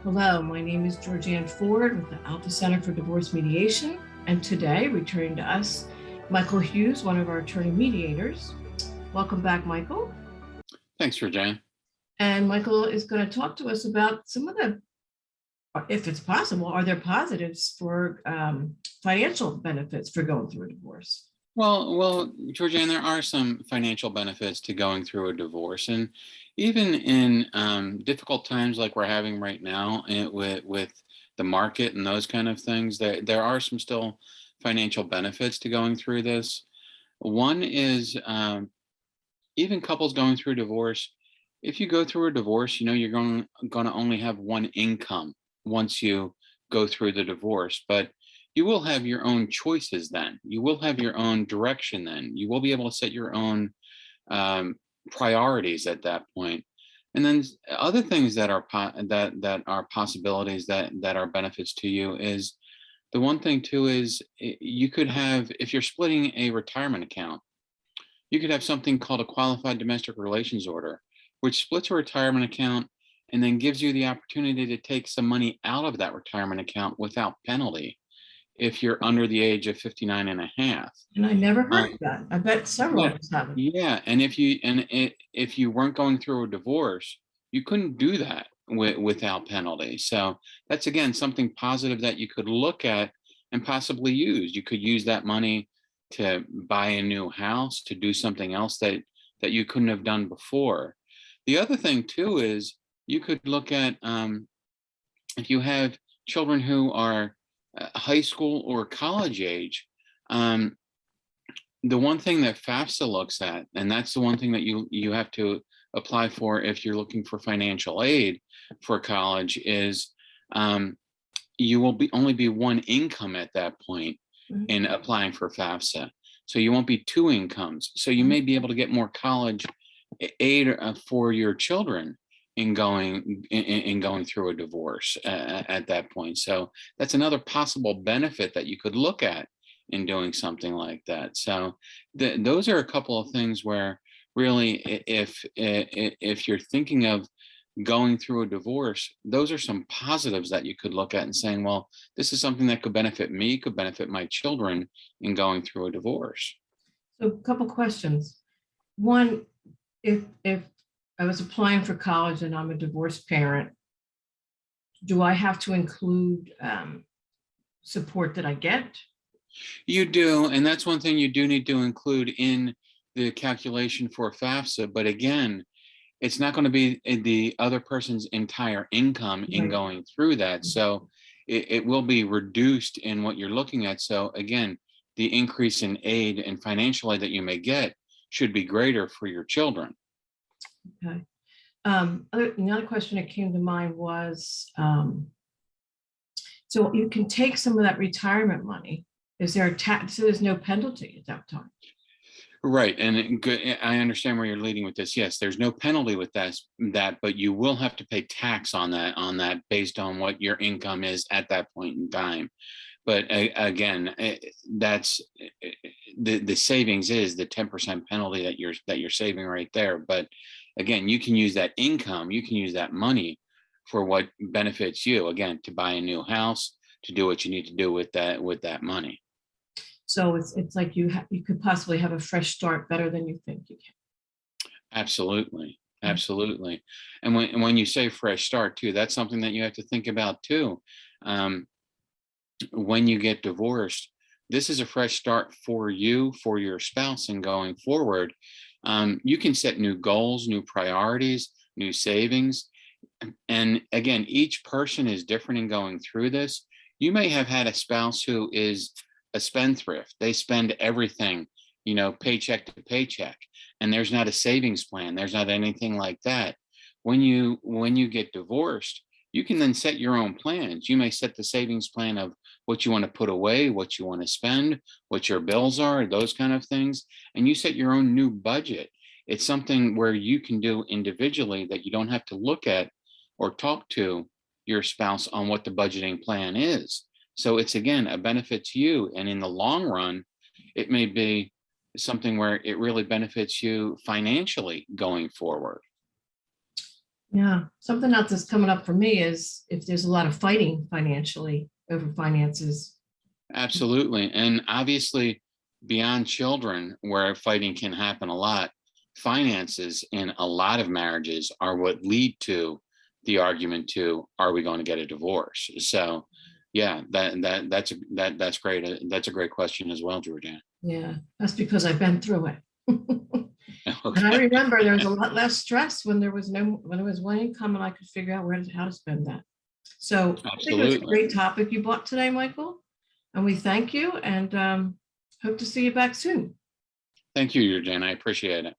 Hello, my name is Georgianne Ford with the Alpha Center for Divorce Mediation. And today, returning to us, Michael Hughes, one of our attorney mediators. Welcome back, Michael. Thanks, Georgianne. And Michael is going to talk to us about some of the, if it's possible, are there positives for financial benefits for going through a divorce? Well, Georgianne, there are some financial benefits to going through a divorce, and even in difficult times like we're having right now, with the market and those kind of things, there are some still financial benefits to going through this. One is even couples going through divorce. If you go through a divorce, you know you're going to only have one income once you go through the divorce, but you will have your own choices then. You will have your own direction then. You will be able to set your own um, priorities at that point. And then other things that are that are possibilities that are benefits to you is the one thing too is you could have, if you're splitting a retirement account, you could have something called a qualified domestic relations order, which splits a retirement account and then gives you the opportunity to take some money out of that retirement account without penalty if you're under the age of 59 and a half. And I never heard of that. I bet several Yeah, of us haven't. yeah. And if you weren't going through a divorce, you couldn't do that without penalty. So that's again something positive that you could look at and possibly use. You could use that money to buy a new house, to do something else that you couldn't have done before. The other thing too is you could look at if you have children who are high school or college age. Um, the one thing that FAFSA looks at, and that's the one thing that you have to apply for if you're looking for financial aid for college, is you will only be one income at that point in applying for FAFSA. So you won't be two incomes. So you may be able to get more college aid for your children in going through a divorce at that point. So that's another possible benefit that you could look at in doing something like that. So those are a couple of things where really, if you're thinking of going through a divorce, those are some positives that you could look at and saying, well, this is something that could benefit me, could benefit my children in going through a divorce. So a couple questions. One, if I was applying for college and I'm a divorced parent, do I have to include support that I get? You do, and that's one thing you do need to include in the calculation for FAFSA. But again, it's not going to be the other person's entire income in going through that. So it will be reduced in what you're looking at. So again, the increase in aid and financial aid that you may get should be greater for your children. Okay. Another question that came to mind was, so you can take some of that retirement money. Is there a tax? So there's no penalty at that time. Right, and I understand where you're leading with this. Yes, there's no penalty with that, but you will have to pay tax on that based on what your income is at that point in time. But again, that's the savings is the 10% penalty that you're saving right there. But again, you can use that income, you can use that money for what benefits you. Again, to buy a new house, to do what you need to do with that money. So it's like you could possibly have a fresh start better than you think you can. Absolutely. Absolutely. And when you say fresh start too, that's something that you have to think about too. When you get divorced, this is a fresh start for you, for your spouse, and going forward. You can set new goals, new priorities, new savings. And again, each person is different in going through this. You may have had a spouse who is a spendthrift. They spend everything, paycheck to paycheck, and there's not a savings plan. There's not anything like that. When you get divorced, you can then set your own plans. You may set the savings plan of what you want to put away, what you want to spend, what your bills are, those kind of things, and you set your own new budget. It's something where you can do individually that you don't have to look at or talk to your spouse on what the budgeting plan is. So it's, again, a benefit to you. And in the long run, it may be something where it really benefits you financially going forward. Yeah, something else that's coming up for me is if there's a lot of fighting financially over finances. Absolutely. And obviously, beyond children, where fighting can happen a lot, finances in a lot of marriages are what lead to the argument to, are we going to get a divorce? So yeah, that's great. That's a great question as well, Georgiana. Yeah, that's because I've been through it. And I Okay. remember there was a lot less stress when there was one income and I could figure out how to spend that. So I think it was a Absolutely. great topic you brought today, Michael. And we thank you and hope to see you back soon. Thank you, Georgiana. I appreciate it.